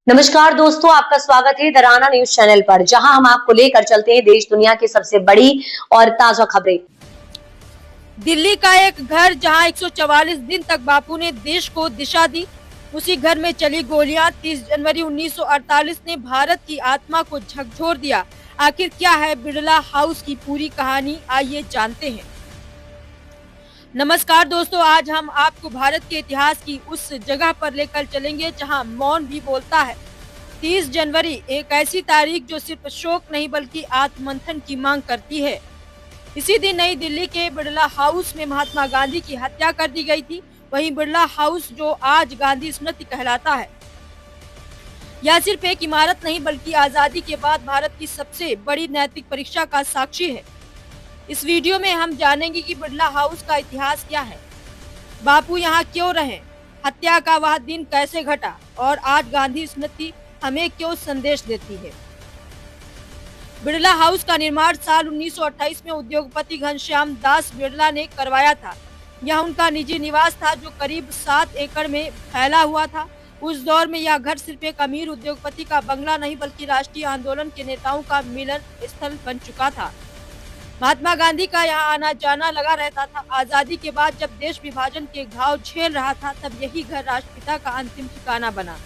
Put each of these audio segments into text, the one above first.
नमस्कार दोस्तों, आपका स्वागत है दराना न्यूज चैनल पर, जहां हम आपको लेकर चलते हैं देश दुनिया की सबसे बड़ी और ताजा खबरें। दिल्ली का एक घर जहां 144 दिन तक बापू ने देश को दिशा दी, उसी घर में चली गोलियां 30 जनवरी 1948 ने भारत की आत्मा को झकझोर दिया। आखिर क्या है बिरला हाउस की पूरी कहानी, आइए जानते हैं। नमस्कार दोस्तों, आज हम आपको भारत के इतिहास की उस जगह पर लेकर चलेंगे जहां मौन भी बोलता है। 30 जनवरी एक ऐसी तारीख जो सिर्फ शोक नहीं बल्कि आत्ममंथन की मांग करती है। इसी दिन नई दिल्ली के बिरला हाउस में महात्मा गांधी की हत्या कर दी गई थी। वहीं बिरला हाउस जो आज गांधी स्मृति कहलाता है, यह सिर्फ एक इमारत नहीं बल्कि आजादी के बाद भारत की सबसे बड़ी नैतिक परीक्षा का साक्षी है। इस वीडियो में हम जानेंगे कि बिरला हाउस का इतिहास क्या है, बापू यहाँ क्यों रहे, हत्या का वह दिन कैसे घटा और आज गांधी स्मृति हमें क्यों संदेश देती है। बिरला हाउस का निर्माण साल 1928 में उद्योगपति घनश्याम दास बिरला ने करवाया था। यह उनका निजी निवास था जो करीब 7 एकड़ में फैला हुआ था। उस दौर में यह घर सिर्फ एक अमीर उद्योगपति का बंगला नहीं बल्कि राष्ट्रीय आंदोलन के नेताओं का मिलन स्थल बन चुका था। महात्मा गांधी का यहाँ आना जाना लगा रहता था। आजादी के बाद जब देश विभाजन के घाव झेल रहा था, तब यही घर राष्ट्रपिता का अंतिम ठिकाना बना।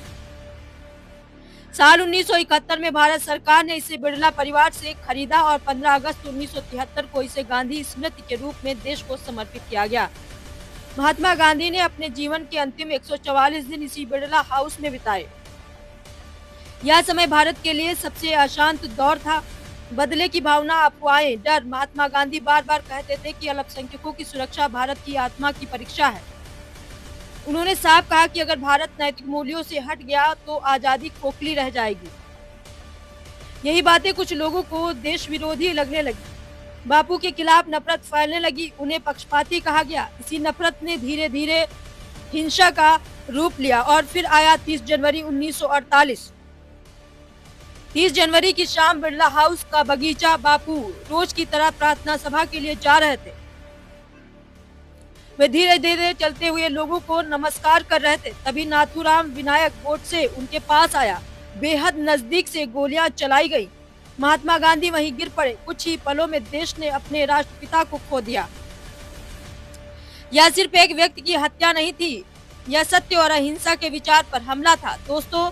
साल 1971 में भारत सरकार ने इसे बिरला परिवार से खरीदा और 15 अगस्त 1973 को इसे गांधी स्मृति के रूप में देश को समर्पित किया गया। महात्मा गांधी ने अपने जीवन के अंतिम 144 दिन इसी बिरला हाउस में बिताए। यह समय भारत के लिए सबसे अशांत दौर था। बदले की भावना, अफवाहें, डर। महात्मा गांधी बार बार कहते थे कि अल्पसंख्यकों की सुरक्षा भारत की आत्मा की परीक्षा है। उन्होंने साफ कहा कि अगर भारत नैतिक मूल्यों से हट गया तो आजादी खोखली रह जाएगी। यही बातें कुछ लोगों को देश विरोधी लगने लगी। बापू के खिलाफ नफरत फैलने लगी, उन्हें पक्षपाती कहा गया। इसी नफरत ने धीरे धीरे हिंसा का रूप लिया और फिर आया 30 जनवरी 1948। 30 जनवरी की शाम बिरला हाउस का बगीचा। बापू रोज की तरह प्रार्थना सभा के लिए जा रहे थे। वे धीरे धीरे चलते हुए लोगों को नमस्कार कर रहे थे। तभी नाथूराम विनायक गोडसे उनके पास आया। बेहद नजदीक से गोलियां चलाई गई। महात्मा गांधी वहीं गिर पड़े। कुछ ही पलों में देश ने अपने राष्ट्रपिता को खो दिया। यह सिर्फ एक व्यक्ति की हत्या नहीं थी, यह सत्य और अहिंसा के विचार पर हमला था। दोस्तों,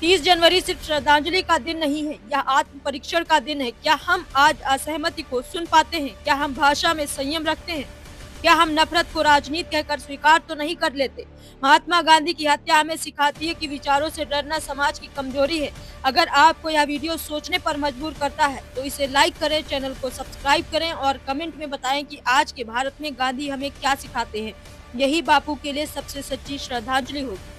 30 जनवरी सिर्फ श्रद्धांजलि का दिन नहीं है, यह आत्म परीक्षण का दिन है। क्या हम आज असहमति को सुन पाते हैं? क्या हम भाषा में संयम रखते हैं? क्या हम नफरत को राजनीति कहकर स्वीकार तो नहीं कर लेते? महात्मा गांधी की हत्या हमें सिखाती है कि विचारों से डरना समाज की कमजोरी है। अगर आपको यह वीडियो सोचने पर मजबूर करता है तो इसे लाइक करें, चैनल को सब्सक्राइब करें और कमेंट में बताएं कि आज के भारत में गांधी हमें क्या सिखाते हैं। यही बापू के लिए सबसे सच्ची श्रद्धांजलि होगी।